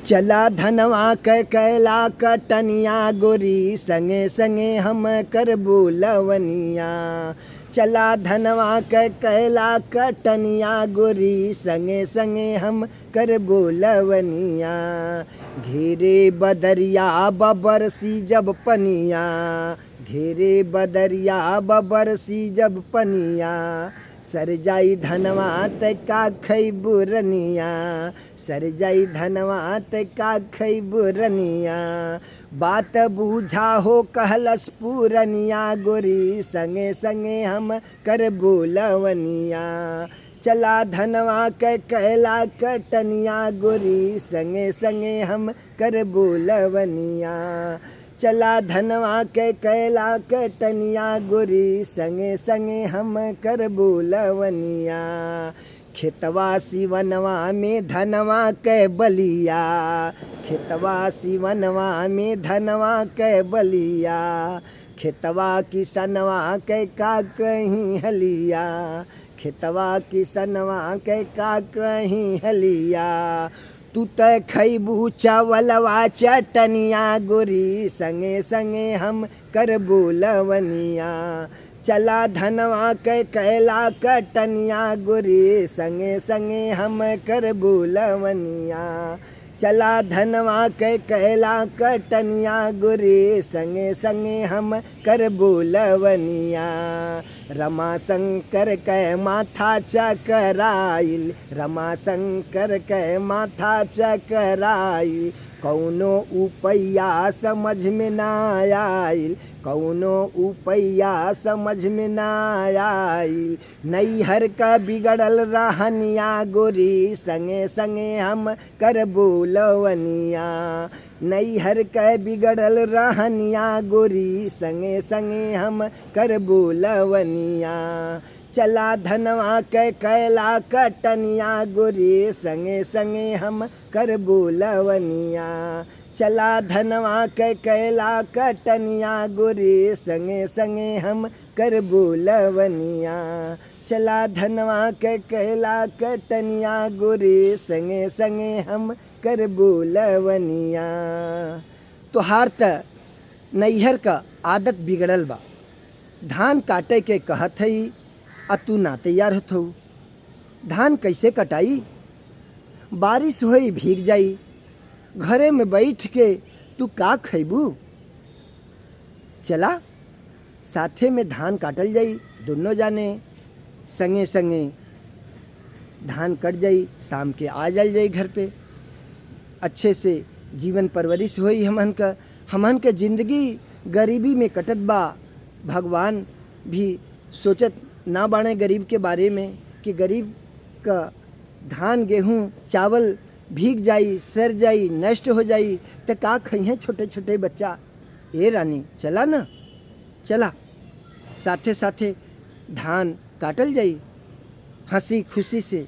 चला धनवा के कैला कटनिया गोरी संगे संगे हम कर बोलवनिया। चला धनवा के कैला कटनिया गोरी संगे संगे हम कर बोलवनिया। घेरे बदरिया बबरसी जब पनिया, घेरे बदरिया बबरसी जब पनिया। सर जाई धनवा ते का खई बुरनिया, सर जाई धनवा ते का खई बुरनिया। बात बूझा हो कहलस पूरनिया गोरी संगे संगे हम कर बोलवनिया। चला धनवा के कैला कटनिया गोरी संगे संगे हम कर बोलवनिया। चला धनवा के कैला कटनिया गोरी संगे संगे हम कर बोलवनिया। खेतवा सिवनवा में धनवा के बलिया, खेतवा सिवनवा में धनवा के बलिया। खेतवा किसनवा के का कहीं हलिया, खेतवा किसनवा के का कहीं हलिया। तू त खैबू चावलवा चटनिया गोरी संगे संगे हम कर बोलवनिया। चला धनवा के कैला कटनिया गोरी संगे संगे हम कर बोलवनिया। चला धनवा के कैला कटनिया गोरी संगे संगे हम कर बोलवनिया। रमा शंकर के माथा चकराइल, रमा शंकर के माथा चकराइल। कौनो उपैया समझ में ना आइल, कौनो उपैया समझ में ना आइल। नैहर का बिगड़ल रहनिया गोरी संगे संगे हम कर बोलवनिया। नैहर का बिगड़ल रहनिया गोरी संगे संगे हम कर बोलवनिया। चला धनवा के कैला कटनिया गोरी संगे संगे हम कर बोलवनिया। चला धनवा के कैला कटनिया गोरी संगे संगे हम कर बोलवनिया। चला धनवा के कैला कटनिया गोरी संगे संगे हम कर बोलवनिया। तोहार त नैहर का आदत बिगड़ल बा, धान काटे के कहत हई आ तू ना तैयार होत हऊ। धान कैसे कटाई? बारिश होई भीग जाई, घरे में बैठ के तू का खैबू? चला साथे में धान काटल जाई, दोनों जाने संगे संगे धान कट जाई, शाम के आ जाल जाई घर पे। अच्छे से जीवन परवरिश होई हमन का जिंदगी गरीबी में कटत बा। भगवान भी सोचत ना बाणे गरीब के बारे में कि गरीब का धान गेहूँ चावल भीग जाई, सर जाई, नष्ट हो जाई तो का खइहें छोटे छोटे बच्चा। ए रानी चला ना, चला साथे साथे धान काटल जाई, हंसी खुशी से